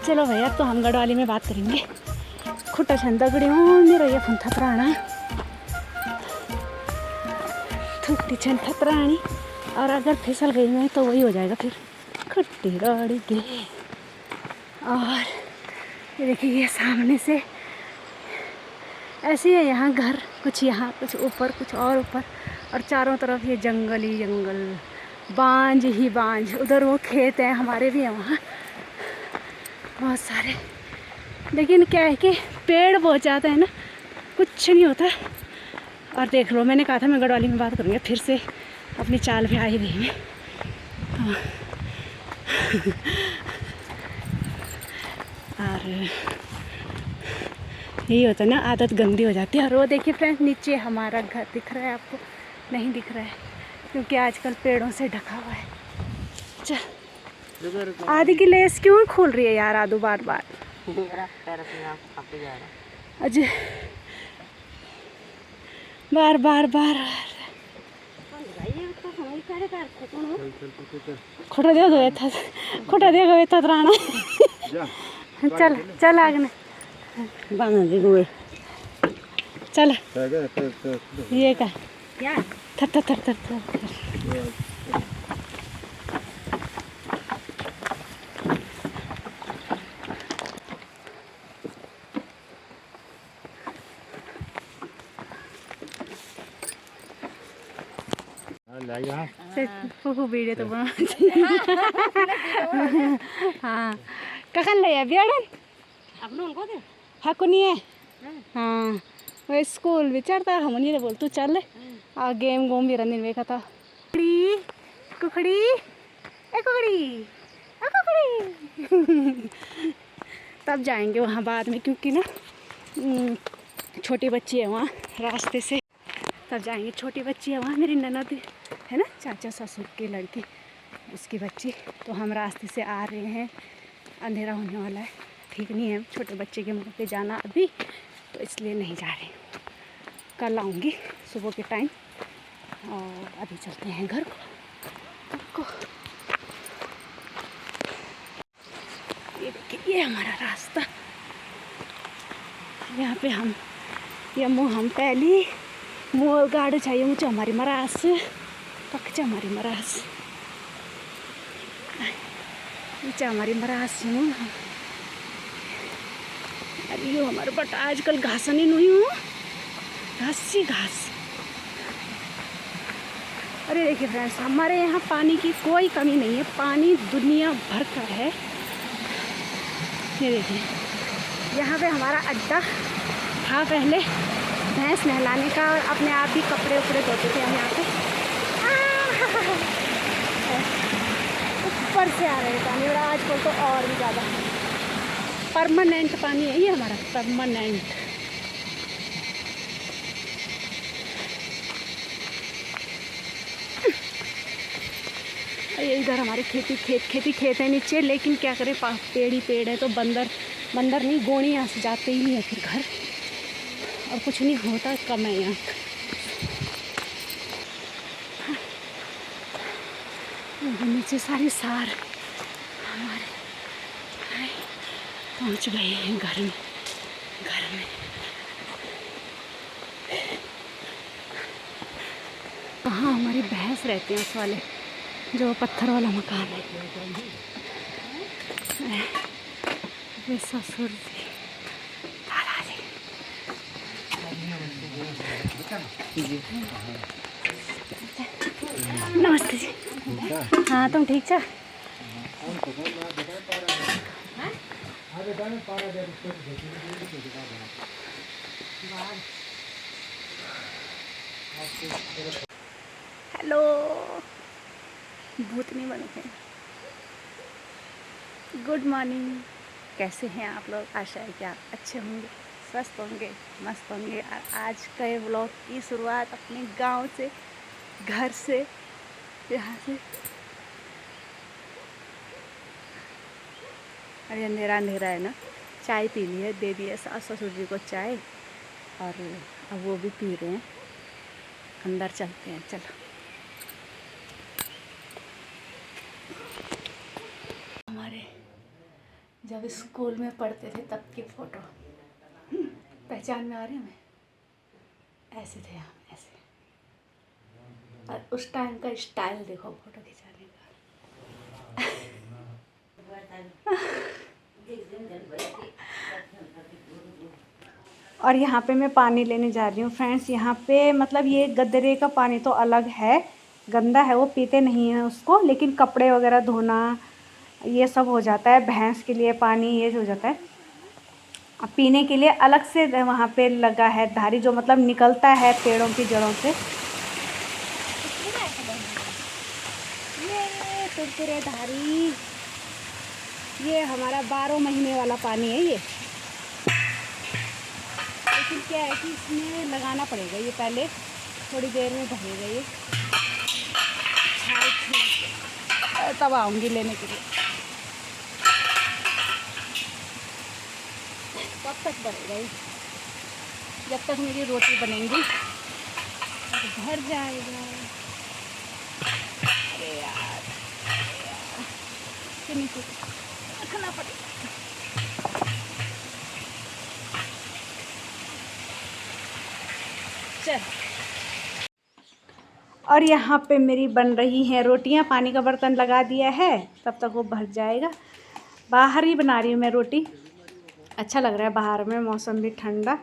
चलो भैया, तो हम गढ़वाली में बात करेंगे। खुट्टा छंदा गड़ी मेरा ये फन थतराना थुट्टी छन थतरानी, और अगर फिसल गई मैं तो वही हो जाएगा फिर खुट्टी रौड़ी के। और ये देखिए, ये सामने से ऐसे है यहाँ घर, कुछ यहाँ कुछ ऊपर कुछ और ऊपर, और चारों तरफ ये जंगल ही जंगल, बांझ ही बांझ। उधर वो खेत हैं, हमारे भी हैं वहाँ बहुत सारे, लेकिन क्या है कि पेड़ बहुत ज़्यादा है ना, कुछ नहीं होता। और देख लो, मैंने कहा था मैं गढ़वाली में बात करूँगी, फिर से अपनी चाल पे आई गई मैं। और यही होता है ना, आदत गंदी हो जाती है। और वो देखिए फ्रेंड्स, नीचे हमारा घर दिख रहा है आपको? नहीं दिख रहा है क्योंकि आजकल पेड़ों से ढका हुआ है। चल, आदि की लेस क्यों खोल रही है यार आदू बार बार? अजय बार बार बार खोटा दे गए था, खोटा दे गए था राणा। चल चल आगे चल, ये का थर थर थर थर थर। वीडियो तो बना हाँ कखन ले बियाड़न हाँ को नहीं है। हाँ वो स्कूल विचारता हम नहीं बोल तू चल आ गेम गोम भी रंदीन देखा था। कुकड़ी ए कुकड़ी ए कुकड़ी तब जाएंगे वहाँ बाद में, क्योंकि ना छोटी बच्ची है वहाँ रास्ते से, तब जाएंगे। छोटी बच्ची है वहाँ, मेरी ननद है ना, चाचा ससुर की लड़की, उसकी बच्ची। तो हम रास्ते से आ रहे हैं, अंधेरा होने वाला है, ठीक नहीं है छोटे बच्चे के मुँह पे जाना अभी, तो इसलिए नहीं जा रहे। कल आऊँगी सुबह के टाइम, और अभी चलते हैं घर को। ये देखिए, ये हमारा रास्ता, यहाँ पे हम ये मुँह हम पहली मोल गाड़ी चाहिए मुझे हमारी मरास पक्चा हमारी मरास नीचे हमारी मरास हूँ। अरे यो हमारे बट आजकल घास नहीं हुई हूँ, घास सी घास। अरे देखिए फ्रेंड्स, हमारे यहाँ पानी की कोई कमी नहीं है, पानी दुनिया भर का है। ये देखिए, यहाँ पे हमारा अड्डा था पहले भैंस नहलाने का, और अपने आप भी कपड़े उपड़े धोते थे हम यहाँ पे। ऊपर से आ रहे हैं पानी, और आजकल तो और भी ज़्यादा परमानेंट पानी है ये हमारा, परमानेंट। ये इधर हमारे खेत है नीचे, लेकिन क्या करें पेड़ ही पेड़ है, तो बंदर नहीं, गोणी यहाँ से जाते ही नहीं है फिर घर, और कुछ नहीं होता, कम है यहाँ। नीचे सारी सार हमारे पहुँच गए हैं घर में। हाँ हमारी भैंस रहती है उस वाले जो पत्थर वाला मकान है। ससुर जी, नमस्ते जी। हाँ तुम ठीक छा? हेलो भूतनी बन गए। गुड मॉर्निंग, कैसे हैं आप लोग? आशा है कि आप अच्छे होंगे, स्वस्थ होंगे, मस्त होंगे। और आज के व्लॉग की शुरुआत अपने गांव से, घर से, यहाँ से। अरे अंधेरा है ना, चाय पी ली है, दे दी है सास ससुर जी को चाय, और अब वो भी पी रहे हैं। अंदर चलते हैं, चलो। जब स्कूल में पढ़ते थे तब की फ़ोटो। पहचान में आ रही हूँ मैं? ऐसे थे हम, ऐसे। और उस टाइम का स्टाइल देखो फ़ोटो खिंचाने का। और यहाँ पे मैं पानी लेने जा रही हूँ फ्रेंड्स। यहाँ पे मतलब ये गदरे का पानी तो अलग है, गंदा है, वो पीते नहीं हैं उसको, लेकिन कपड़े वगैरह धोना ये सब हो जाता है। भैंस के लिए पानी ये हो जाता है। अब पीने के लिए अलग से वहाँ पे लगा है धारी, जो मतलब निकलता है पेड़ों की जड़ों से। ये कुरकुरे धारी, ये हमारा 12 महीने वाला पानी है ये। लेकिन क्या है कि इसमें लगाना पड़ेगा, ये पहले थोड़ी देर में भरेगा ये, तब आऊँगी लेने के लिए। कब तक भरेगा ये? जब तक मेरी रोटी बनेंगी तो भर जाएगा। अरे यार, इसके नीचे रखना पड़ेगा। चल। और यहाँ पे मेरी बन रही हैं रोटियाँ। पानी का बर्तन लगा दिया है, तब तक वो भर जाएगा। बाहर ही बना रही हूँ मैं रोटी। अच्छा लग रहा है बाहर में, मौसम भी ठंडा।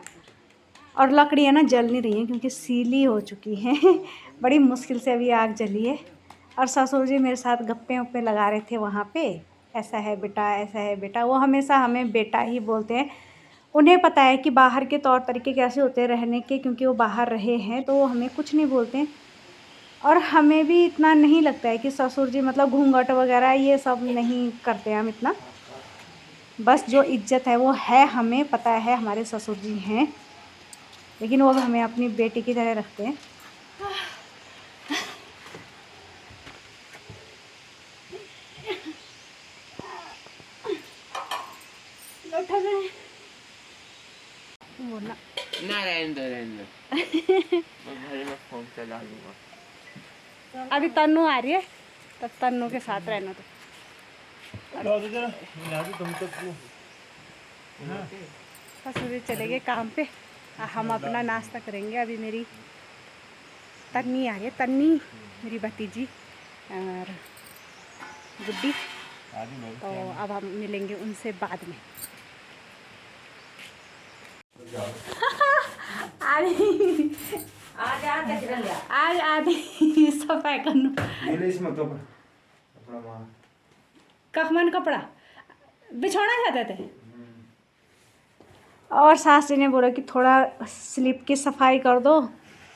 और लकड़ियाँ ना जल नहीं रही हैं क्योंकि सीली हो चुकी हैं। बड़ी मुश्किल से अभी आग जली है। और ससुर जी मेरे साथ गप्पे वप्पे लगा रहे थे वहाँ पे। ऐसा है बेटा, ऐसा है बेटा। वो हमेशा हमें बेटा ही बोलते हैं। उन्हें पता है कि बाहर के तौर तरीके कैसे होते हैं रहने के, क्योंकि वो बाहर रहे हैं, तो वो हमें कुछ नहीं बोलते हैं। और हमें भी इतना नहीं लगता है कि ससुर जी मतलब घूंघट वगैरह ये सब नहीं करते हम इतना। बस जो इज्जत है वो है, हमें पता है हमारे ससुर जी हैं, लेकिन वो हमें अपनी बेटी की तरह रखते हैं। ना रहने दो मैं घर में फ़ोन चला लूँगा। अभी तन्नू आ रही है, तब तन्नू के साथ रहना। तो ससुर चले गए काम पे, हम अपना नाश्ता करेंगे। अभी मेरी तन्नी आ रही है, तन्नी मेरी भतीजी और गुड्डी। तो अब हम मिलेंगे उनसे बाद में। आज आधी सफाई करना कखमन कपड़ा बिछोना चाहते थे। और सास जी ने बोला कि थोड़ा स्लिप की सफाई कर दो,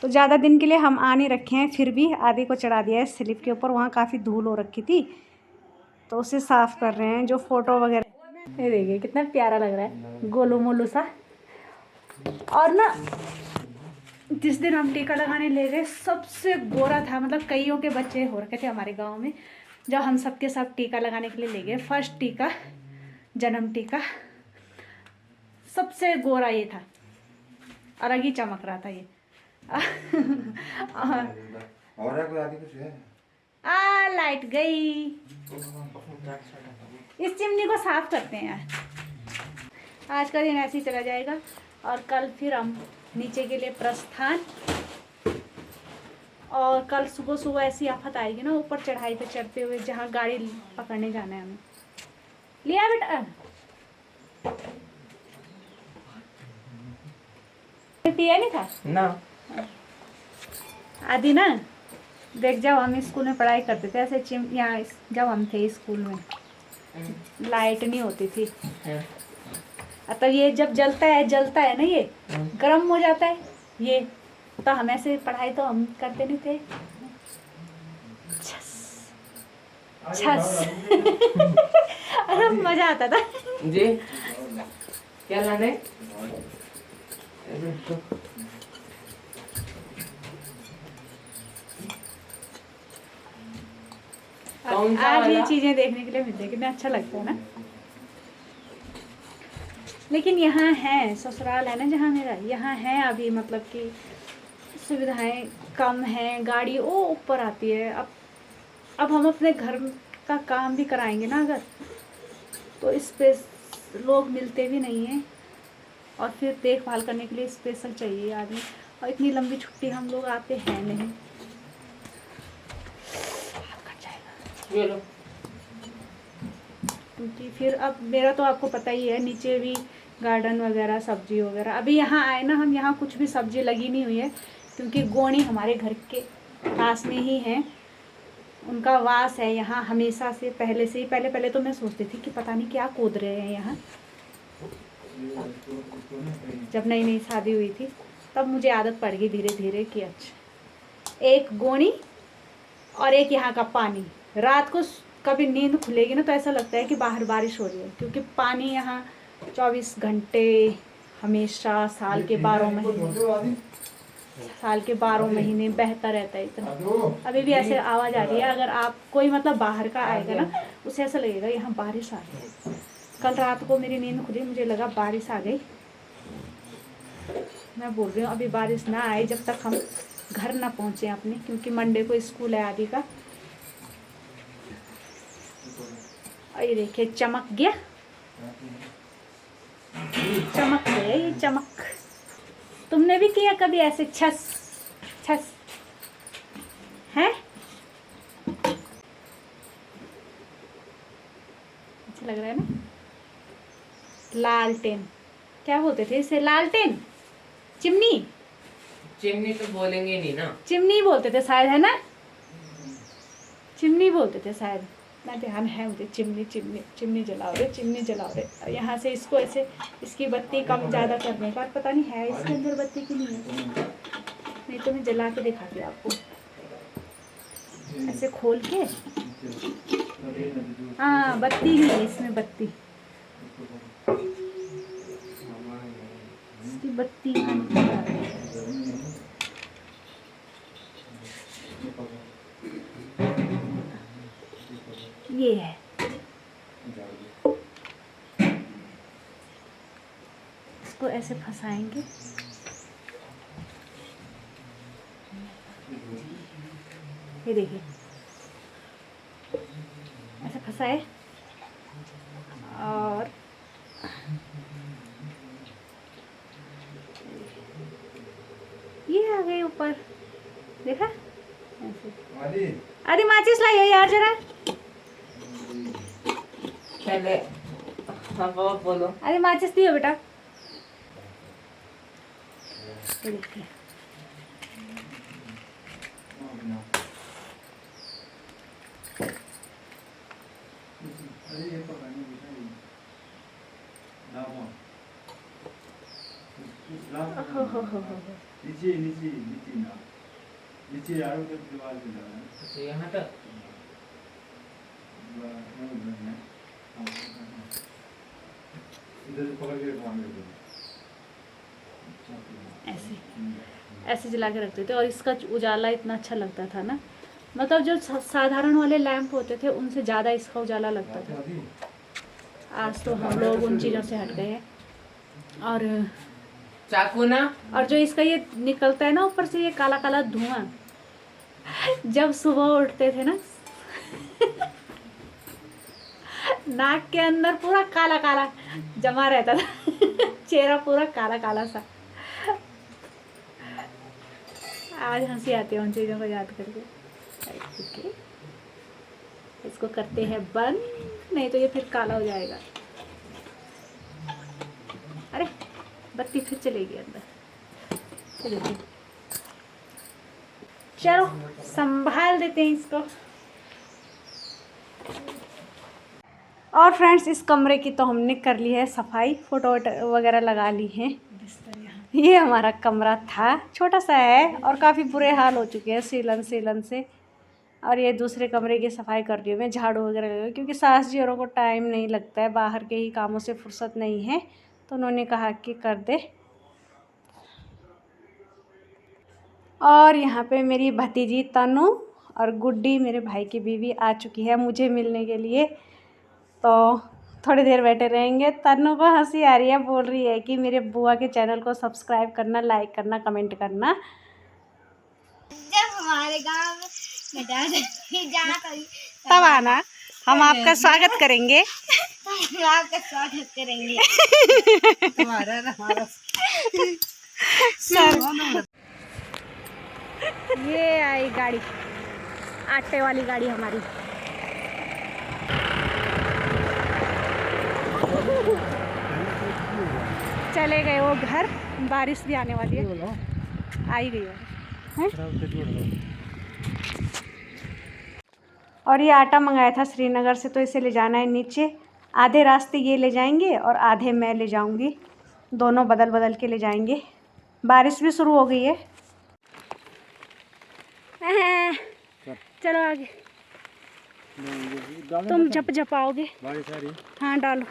तो ज़्यादा दिन के लिए हम आ नहीं रखे हैं, फिर भी आधी को चढ़ा दिया है स्लिप के ऊपर। वहाँ काफ़ी धूल हो रखी थी, तो उसे साफ़ कर रहे हैं। जो फ़ोटो वगैरह ये देखिए कितना प्यारा लग रहा है, गोलू मोलू सा। और ना जिस दिन हम टीका लगाने ले गए, सबसे गोरा था, मतलब कईयों के बच्चे हो रखे थे हमारे गांव में। जब हम सबके सब टीका लगाने के लिए ले गए, फर्स्ट टीका, जन्म टीका, सबसे गोरा ये था, अलग ही चमक रहा था ये। लाइट गई। इस चिमनी को साफ करते हैं यार। आज का दिन ऐसे ही चला जाएगा और कल फिर हम नीचे के लिए प्रस्थान। और कल सुबह सुबह ऐसी आफत आएगी ना, ऊपर चढ़ाई पे चढ़ते हुए, जहाँ गाड़ी पकड़ने जाना है हमें। लिया बेटा, पिया नहीं था ना। आदि ना देख, जब हम स्कूल में पढ़ाई करते थे ऐसे यहाँ जब हम थे स्कूल में लाइट नहीं होती थी, तब ये जब जलता है ना, ये गर्म हो जाता है ये, तो हम ऐसे पढ़ाई तो हम करते नहीं थे। छस छस। अरे मजा आता था जी क्या लाने? आज ये चीजें देखने के लिए मिलती है, कितना अच्छा लगता है ना। लेकिन यहाँ है, ससुराल है ना जहाँ मेरा, यहाँ है अभी मतलब कि सुविधाएं कम हैं, गाड़ी वो ऊपर आती है। अब हम अपने घर का काम भी कराएंगे ना अगर, तो इस पे लोग मिलते भी नहीं हैं, और फिर देखभाल करने के लिए स्पेशल चाहिए आदमी, और इतनी लंबी छुट्टी हम लोग आते हैं नहीं। क्योंकि फिर अब मेरा तो आपको पता ही है, नीचे भी गार्डन वगैरह, सब्जी वगैरह। अभी यहाँ आए ना हम, यहाँ कुछ भी सब्जी लगी नहीं हुई है, क्योंकि गोणी हमारे घर के पास में ही है, उनका वास है यहाँ हमेशा से, पहले से ही। पहले तो मैं सोचती थी कि पता नहीं क्या कूद रहे हैं यहाँ, जब नई नई शादी हुई थी तब मुझे आदत पड़ गई धीरे धीरे कि अच्छा, एक गोणी और एक यहाँ का पानी। रात को कभी नींद खुलेगी ना तो ऐसा लगता है कि बाहर बारिश हो रही है, क्योंकि पानी यहाँ 24 घंटे हमेशा, साल के 12 महीने बहता रहता है इतना। अभी भी ऐसे आवाज़ आ रही है, अगर आप कोई मतलब बाहर का आएगा ना, उसे ऐसा लगेगा यहाँ बारिश आ रही है। कल रात को मेरी नींद खुली, मुझे लगा बारिश आ गई। मैं बोल रही हूँ अभी बारिश ना आए जब तक हम घर ना पहुँचे अपने, क्योंकि मंडे को स्कूल है आदि का। ये देखिए चमक गया, चमक गया ये चमक। तुमने भी किया कभी ऐसे छस छस है? अच्छा लग रहा है ना? लालटेन क्या बोलते थे इसे? लालटेन, चिमनी। चिमनी तो बोलेंगे नहीं ना, चिमनी बोलते थे शायद, है ना? चिमनी बोलते थे शायद, ना ध्यान है मुझे। चिमनी चिमनी चिमनी जलाओ रे, चिमनी जलाओ रे। यहाँ से इसको ऐसे, इसकी बत्ती कम ज़्यादा करने का पता नहीं है इसके अंदर बत्ती की नहीं है, नहीं तो मैं जला के दिखाती हूँ आपको। ऐसे खोल के, हाँ बत्ती ही है इसमें, बत्ती, इसकी बत्ती ये है। इसको ऐसे फंसाएंगे, ये देखिए ऐसे फंसाए, और ये आ गए ऊपर, देखा ऐसे। अरे माचिस लाइए यार जरा। पहले हाँ बोलो। अरे माचिस दियो बेटा। ये देखिए नीचे यारों के दीवार पे लगा है। अच्छा यहाँ तक इधर पकड़ के मांग रहे ऐसे ऐसे जला के रखते थे, और इसका उजाला इतना अच्छा लगता था ना, मतलब जो साधारण वाले लैंप होते थे उनसे ज़्यादा इसका उजाला लगता था। आज तो हम लोग उन चीज़ों से हट गए हैं। और चाकू ना, और जो इसका ये निकलता है ना ऊपर से, ये काला काला धुआं, जब सुबह उठते थे ना नाक के अंदर पूरा काला काला जमा रहता था चेहरा पूरा काला काला सा। आज हंसी आती है उन चीज़ों को याद करके। ओके, इसको करते हैं बंद, नहीं तो ये फिर काला हो जाएगा। अरे बत्ती फिर चलेगी अंदर। चलो संभाल देते हैं इसको। और फ्रेंड्स, इस कमरे की तो हमने कर ली है सफाई, फोटो वगैरह लगा ली है। ये हमारा कमरा था, छोटा सा है और काफ़ी बुरे हाल हो चुके हैं सीलन से। और ये दूसरे कमरे की सफाई कर रही हूँ मैं, झाड़ू वगैरह लगा, क्योंकि सास जी औरों को टाइम नहीं लगता है, बाहर के ही कामों से फुर्सत नहीं है, तो उन्होंने कहा कि कर दे। और यहाँ पे मेरी भतीजी तनु और गुड्डी, मेरे भाई की बीवी, आ चुकी है मुझे मिलने के लिए, तो थोड़ी देर बैठे रहेंगे। तनु को हंसी आ रही है, बोल रही है कि मेरे बुआ के चैनल को सब्सक्राइब करना, लाइक करना, कमेंट करना। जब हमारे गांव में तब आना, हम आपका स्वागत करेंगे। आपका स्वागत करेंगे। तुम्हारा ना हमारा सर ये आई गाड़ी, आटे वाली गाड़ी हमारी। चले गए वो घर, बारिश भी आने वाली है, आई गई है। और ये आटा मंगाया था श्रीनगर से, तो इसे ले जाना है नीचे। आधे रास्ते ये ले जाएंगे और आधे मैं ले जाऊंगी, दोनों बदल बदल के ले जाएंगे। बारिश भी शुरू हो गई है। चलो आगे, तुम झपझपाओगे। हाँ डालो।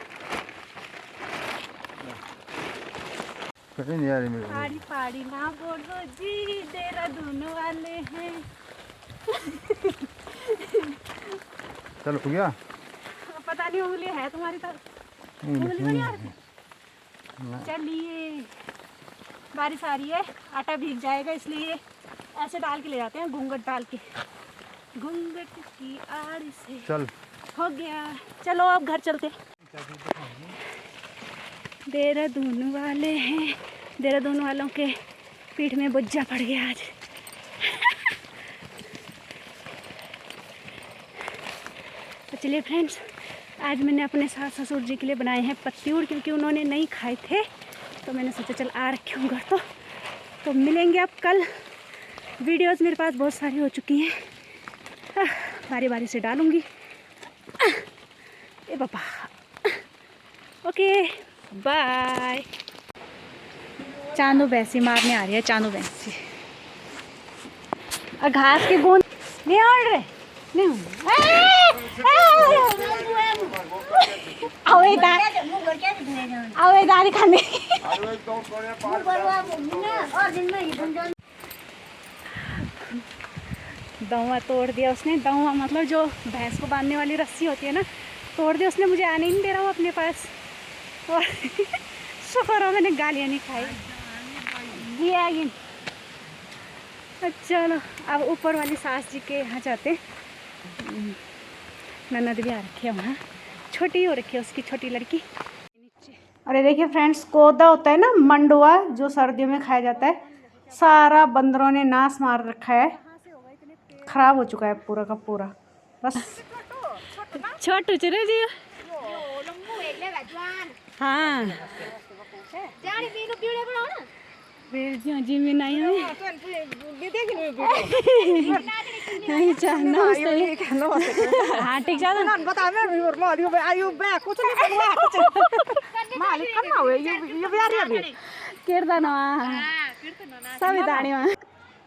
पहाड़ी पहाड़ी ना बोलो जी, देहरादून वाले हैं। चलो हो गया। पता नहीं उंगली है तुम्हारी तरफ, उंगली बड़ी आ रही है। चलिए, बारिश आ रही है, आटा भीग जाएगा, इसलिए ऐसे डाल के ले जाते हैं, घूंघट डाल के। घूंघट की आड़ से चल हो गया। चलो अब घर चलते। देहरादून वाले हैं, देहरादून वालों के पीठ में बोझा पड़ गया आज। तो चलिए फ्रेंड्स, आज मैंने अपने सास ससुर जी के लिए बनाए हैं पत्तीउड़, क्योंकि उन्होंने नहीं खाए थे, तो मैंने सोचा चल आ रखे हूँ घर। तो मिलेंगे अब कल। वीडियोस मेरे पास बहुत सारी हो चुकी हैं, बारी बारी से डालूँगी। ए बाबा, ओके बाय। चांदू भैंसी मारने आ रही है, चांदू भैंसी। और घास के गोंद नहीं आड़ रहे, नहीं आओ दारी खाने। दौवा तोड़ दिया उसने। दौवा मतलब जो भैंस को बांधने वाली रस्सी होती है ना, तोड़ दिया उसने। मुझे आने ही नहीं दे रहा वो अपने पास। और शुक्र हो मैंने गालियाँ नहीं खाई। ये आ गई। चलो अब ऊपर वाली सास जी के यहाँ जाते। ननद भी आ रखी है वहाँ, छोटी हो रखी है उसकी छोटी लड़की। अरे देखिए फ्रेंड्स, कोदा होता है ना, मंडुआ, जो सर्दियों में खाया जाता है, सारा बंदरों ने नाश मार रखा है, खराब हो चुका है पूरा का पूरा। बस छोटू चले जी। हाँ जी में नहीं है। हाँ ठीक है।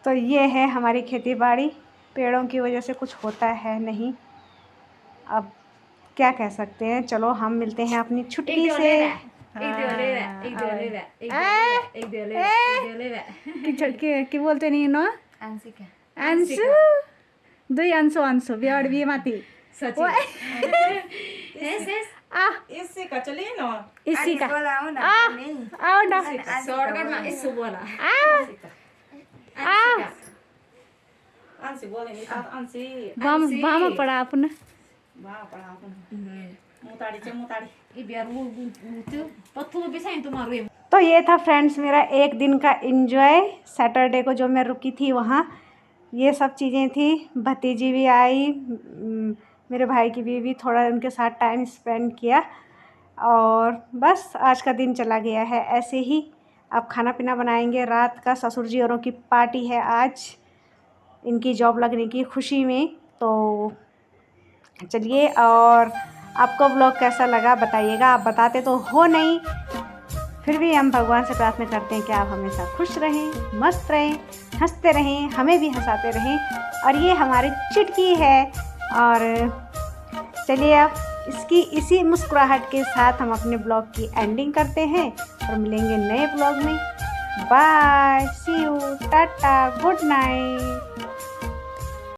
तो ये है हमारी खेती बाड़ी। पेड़ों की वजह से कुछ होता है नहीं, अब क्या कह सकते हैं। चलो हम मिलते हैं अपनी छुट्टी से। कि बोलते नहीं ना, अंशु दुई अंशु अंशु बिहार भी माती इसी का चलिए ना, इसी का आओ ना शॉर्टकट में इस बोला अंशी बोलेंगे तो अंशी बामा पड़ा अपने वाह पड़ा अपन मुताड़ी चे मुताड़ी ये बियार वो पत्थू बिसाई तुम्हारे। तो ये था फ्रेंड्स मेरा एक दिन का एंजॉय। सैटरडे को जो मैं रुकी थी वहाँ ये सब चीज़ें थी। भतीजी भी आई, मेरे भाई की बीवी, थोड़ा उनके साथ टाइम स्पेंड किया और बस आज का दिन चला गया है ऐसे ही। अब खाना पीना बनाएंगे रात का। ससुर जी औरों की पार्टी है आज, इनकी जॉब लगने की खुशी में। तो चलिए, और आपको ब्लॉग कैसा लगा बताइएगा। आप बताते तो हो नहीं, फिर भी हम भगवान से प्रार्थना करते हैं कि आप हमेशा खुश रहें, मस्त रहें, हंसते रहें, हमें भी हंसाते रहें। और ये हमारी चुटकी है। और चलिए अब इसी मुस्कुराहट के साथ हम अपने ब्लॉग की एंडिंग करते हैं और मिलेंगे नए ब्लॉग में। Bye, see you, tata, good night.